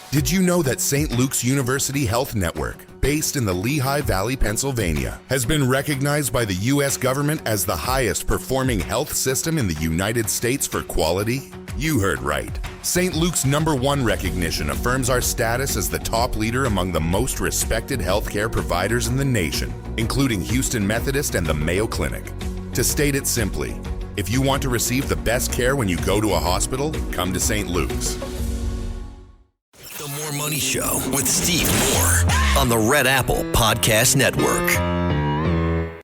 Did you know that St. Luke's University Health Network, based in the Lehigh Valley, Pennsylvania, has been recognized by the U.S. government as the highest performing health system in the United States for quality? You heard right. St. Luke's #1 recognition affirms our status as the top leader among the most respected healthcare providers in the nation, including Houston Methodist and the Mayo Clinic. To state it simply, if you want to receive the best care when you go to a hospital, come to St. Luke's. The More Money Show with Steve Moore on the Red Apple Podcast Network.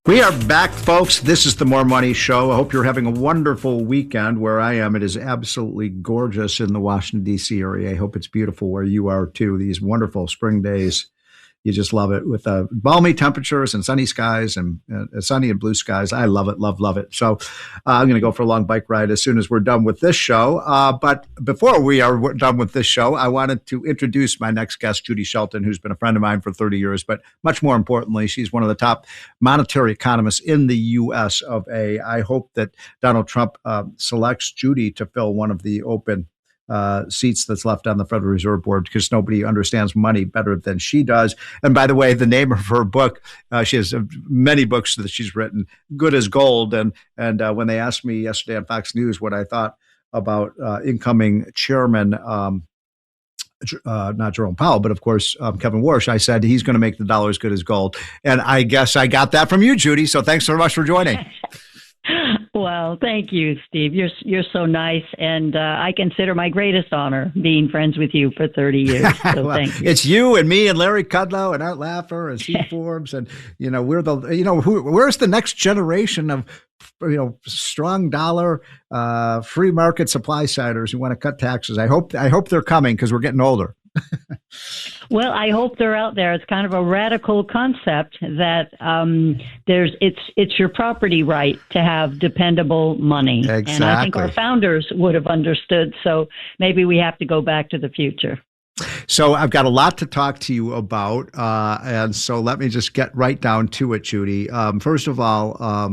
We are back, folks. This is the More Money Show. I hope you're having a wonderful weekend. Where I am, it is absolutely gorgeous in the Washington, D.C. area. I hope it's beautiful where you are, too. These wonderful spring days. You just love it with balmy temperatures and sunny skies and sunny and blue skies. I love it, love it. So I'm going to go for a long bike ride as soon as we're done with this show. But before we are done with this show, I wanted to introduce my next guest, Judy Shelton, who's been a friend of mine for 30 years. But much more importantly, she's one of the top monetary economists in the U.S. of A. I hope that Donald Trump selects Judy to fill one of the open seats that's left on the Federal Reserve Board, because nobody understands money better than she does. And by the way, the name of her book, she has many books that she's written, Good as Gold. And when they asked me yesterday on Fox News what I thought about incoming chairman, not Jerome Powell, but of course, Kevin Warsh, I said he's going to make the dollar as good as gold. And I guess I got that from you, Judy. So thanks so much for joining. Well, thank you, Steve. You're so nice, and I consider my greatest honor being friends with you for 30 years. So well, thank you. It's you and me and Larry Kudlow and Art Laffer and Steve Forbes, and we're the where's the next generation of strong dollar, free market supply siders who want to cut taxes. I hope they're coming because we're getting older. Well, I hope they're out there. It's kind of a radical concept that it's your property right to have dependable money. Exactly. And I think our founders would have understood. So maybe we have to go back to the future. So I've got a lot to talk to you about. And so let me just get right down to it, Judy. First of all, I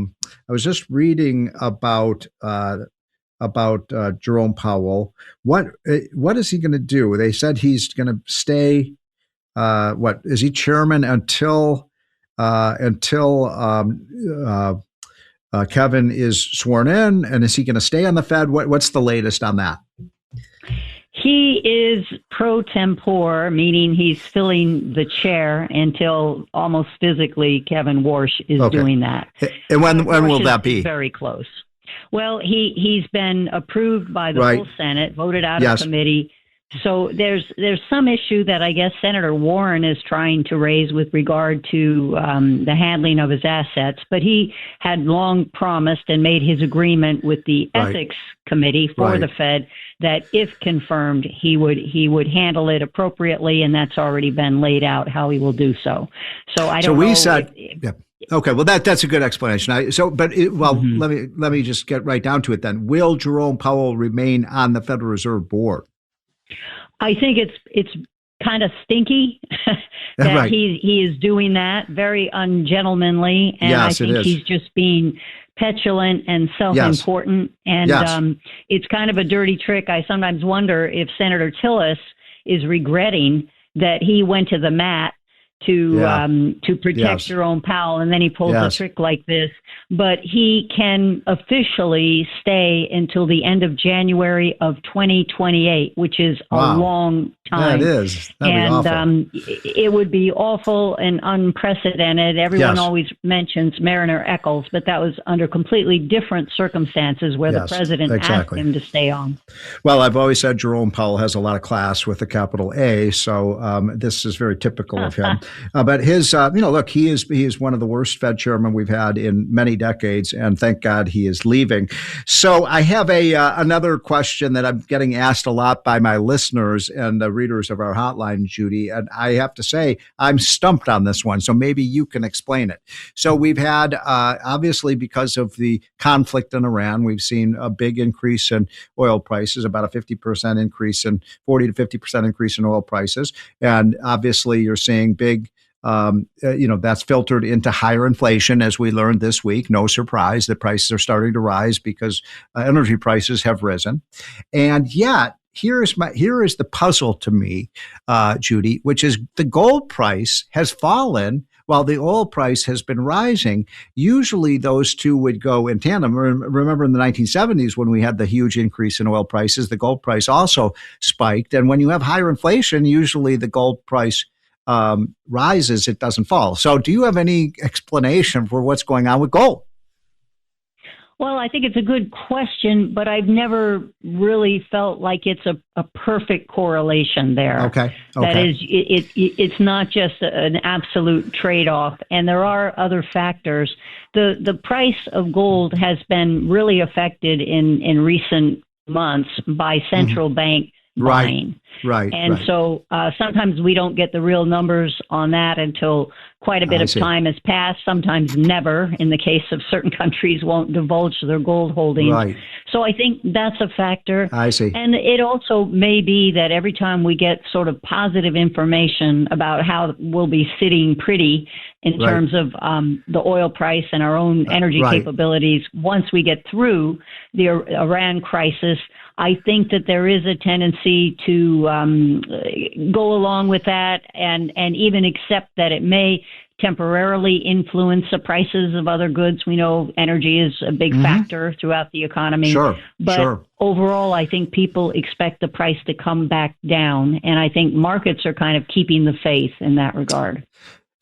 was just reading about Jerome Powell. What is he going to do? They said he's going to stay. What is he chairman until Kevin is sworn in? And is he going to stay on the Fed? What's the latest on that? He is pro tempore, meaning he's filling the chair until almost physically Kevin Warsh is doing that. And when will that be? Very close. Well, he's been approved by the full Senate, voted out of committee. So there's some issue that I guess Senator Warren is trying to raise with regard to the handling of his assets. But he had long promised and made his agreement with the Ethics Committee for the Fed that if confirmed, he would handle it appropriately, and that's already been laid out how he will do so. So I don't know. So we said. Okay, well that's a good explanation. Let me just get right down to it then. Will Jerome Powell remain on the Federal Reserve Board? I think it's kind of stinky that he is doing that, very ungentlemanly, and I think he's just being petulant and self-important, and it's kind of a dirty trick. I sometimes wonder if Senator Tillis is regretting that he went to the mat to protect Jerome Powell, and then he pulls a trick like this. But he can officially stay until the end of January of 2028, which is a long time. Yeah, it is. It would be awful and unprecedented. Everyone always mentions Mariner Eccles, but that was under completely different circumstances where the president asked him to stay on. Well, I've always said Jerome Powell has a lot of class with a capital A, so this is very typical of him. But his, look, he is one of the worst Fed chairmen we've had in many decades, and thank God he is leaving. So I have another question that I'm getting asked a lot by my listeners and the readers of our hotline, Judy, and I have to say I'm stumped on this one. So maybe you can explain it. So we've had, obviously, because of the conflict in Iran, we've seen a big increase in oil prices, about a 50% increase in 40 to 50% increase in oil prices, and obviously you're seeing big. That's filtered into higher inflation, as we learned this week. No surprise that prices are starting to rise because energy prices have risen. And yet, here is the puzzle to me, Judy, which is the gold price has fallen while the oil price has been rising. Usually those two would go in tandem. Remember in the 1970s when we had the huge increase in oil prices, the gold price also spiked. And when you have higher inflation, usually the gold price rises, it doesn't fall. So do you have any explanation for what's going on with gold? Well, I think it's a good question, but I've never really felt like it's a perfect correlation there. Okay. That is, it's not just an absolute trade-off, and there are other factors. The price of gold has been really affected in recent months by central bank buying. Right. And so sometimes we don't get the real numbers on that until quite a bit of time has passed. Sometimes never, in the case of certain countries, won't divulge their gold holdings. Right. So I think that's a factor. I see. And it also may be that every time we get sort of positive information about how we'll be sitting pretty in terms of the oil price and our own energy capabilities, once we get through the Iran crisis, I think that there is a tendency to go along with that and even accept that it may temporarily influence the prices of other goods. We know energy is a big factor throughout the economy. But overall, I think people expect the price to come back down. And I think markets are kind of keeping the faith in that regard.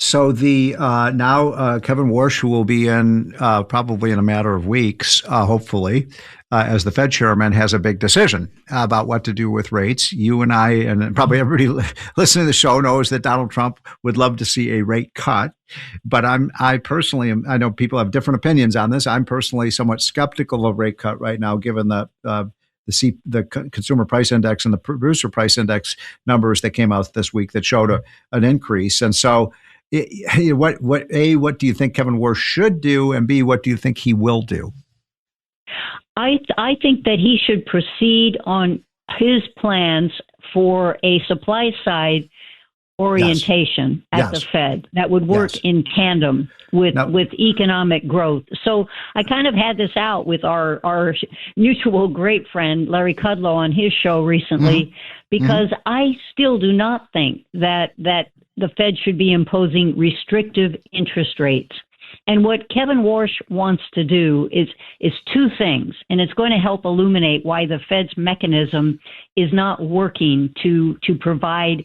So the now Kevin Warsh, who will be in probably in a matter of weeks, hopefully, as the Fed chairman, has a big decision about what to do with rates. You and I, and probably everybody listening to the show, knows that Donald Trump would love to see a rate cut. But I personally am. I know people have different opinions on this. I'm personally somewhat skeptical of a rate cut right now, given the consumer price index and the producer price index numbers that came out this week that showed an increase. And so, what do you think Kevin Warsh should do, and B, what do you think he will do? I think that he should proceed on his plans for a supply side orientation at the Fed that would work in tandem with economic growth. So I kind of had this out with our mutual great friend, Larry Kudlow, on his show recently, because I still do not think that the Fed should be imposing restrictive interest rates. And what Kevin Warsh wants to do is two things, and it's going to help illuminate why the Fed's mechanism is not working to provide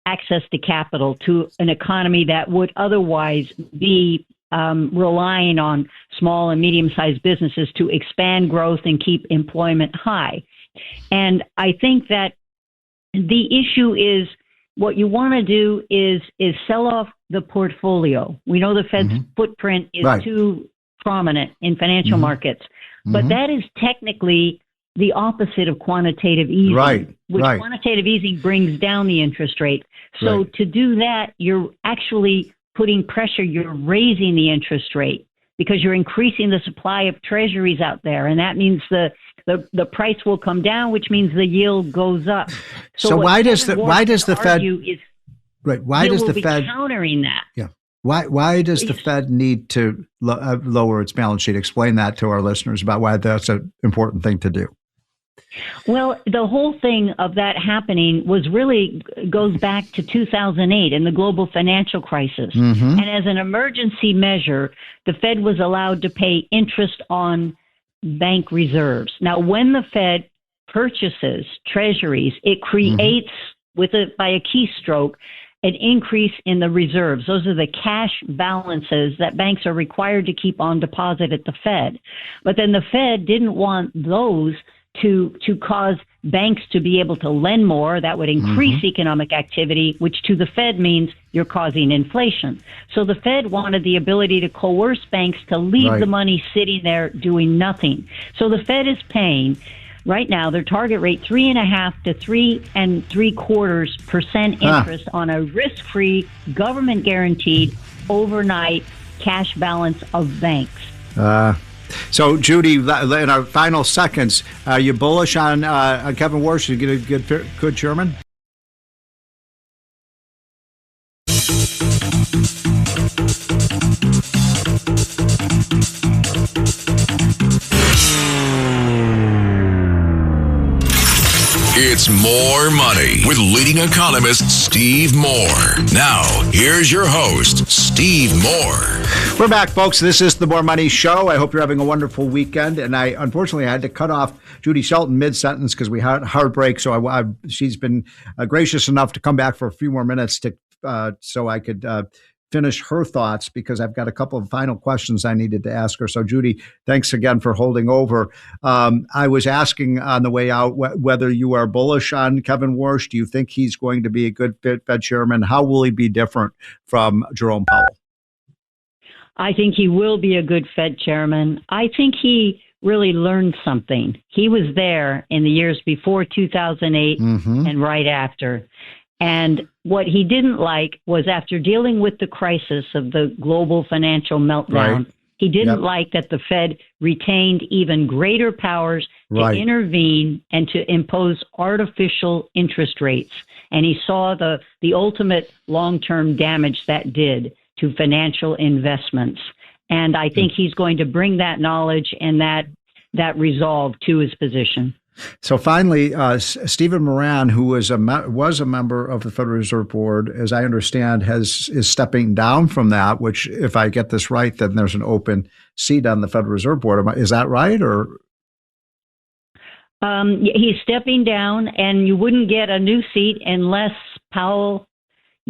access to capital to an economy that would otherwise be relying on small and medium-sized businesses to expand growth and keep employment high. And I think that the issue is, what you want to do is sell off the portfolio. We know the Fed's footprint is too prominent in financial markets, but that is technically the opposite of quantitative easing, which quantitative easing brings down the interest rate. So to do that, you're actually putting pressure. You're raising the interest rate because you're increasing the supply of treasuries out there, and that means the price will come down, which means the yield goes up. So why does the Fed countering that? Yeah. Why does the Fed need to lower its balance sheet? Explain that to our listeners about why that's an important thing to do. Well, the whole thing of that happening goes back to 2008 and the global financial crisis. And as an emergency measure, the Fed was allowed to pay interest on bank reserves. Now, when the Fed purchases treasuries, it creates by a keystroke an increase in the reserves. Those are the cash balances that banks are required to keep on deposit at the Fed. But then the Fed didn't want those to cause banks to be able to lend more. That would increase economic activity, which to the Fed means you're causing inflation. So the Fed wanted the ability to coerce banks to leave the money sitting there doing nothing. So the Fed is paying right now their target rate 3.5% to 3.75% interest on a risk-free, government-guaranteed overnight cash balance of banks. So, Judy, in our final seconds, are you bullish on Kevin Warsh to get a good chairman? It's More Money with leading economist Steve Moore. Now, here's your host, Steve Moore. We're back, folks. This is the More Money Show. I hope you're having a wonderful weekend. And unfortunately, I had to cut off Judy Shelton mid-sentence because we had hard break. So she's been gracious enough to come back for a few more minutes so I could finish her thoughts, because I've got a couple of final questions I needed to ask her. So, Judy, thanks again for holding over. I was asking on the way out whether you are bullish on Kevin Warsh. Do you think he's going to be a good Fed chairman? How will he be different from Jerome Powell? I think he will be a good Fed chairman. I think he really learned something. He was there in the years before 2008 and right after. And what he didn't like was, after dealing with the crisis of the global financial meltdown, he didn't like that the Fed retained even greater powers to intervene and to impose artificial interest rates. And he saw the ultimate long-term damage that did to financial investments. And I think he's going to bring that knowledge and that resolve to his position. So finally, Stephen Moran, who was a member of the Federal Reserve Board, as I understand, is stepping down from that, which, if I get this right, then there's an open seat on the Federal Reserve Board. Is that right? Or he's stepping down, and you wouldn't get a new seat unless Powell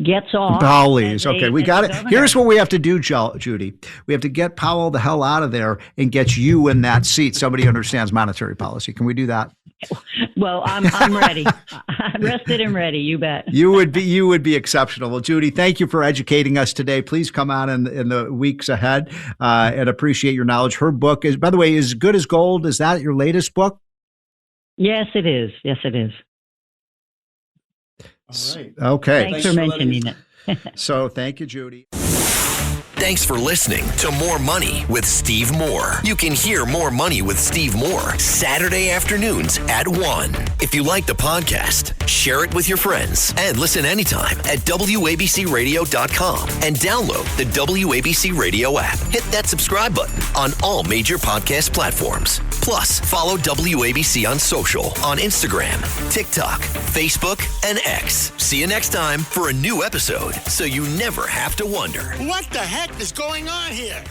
gets off. Powell leaves. Okay, we got it. Here's what we have to do, Judy. We have to get Powell the hell out of there and get you in that seat. Somebody who understands monetary policy. Can we do that? Well, I'm ready. I'm rested and ready. You bet. You would be exceptional. Well, Judy, thank you for educating us today. Please come on in the weeks ahead and appreciate your knowledge. Her book is, by the way, is Good as Gold. Is that your latest book? Yes, it is. Yes, it is. All right. Okay. Thanks for mentioning it. So thank you, Judy. Thanks for listening to More Money with Steve Moore. You can hear More Money with Steve Moore Saturday afternoons at 1. If you like the podcast, share it with your friends and listen anytime at WABCRadio.com and download the WABC Radio app. Hit that subscribe button on all major podcast platforms. Plus, follow WABC on social on Instagram, TikTok, Facebook, and X. See you next time for a new episode, so you never have to wonder. What the heck is going on here?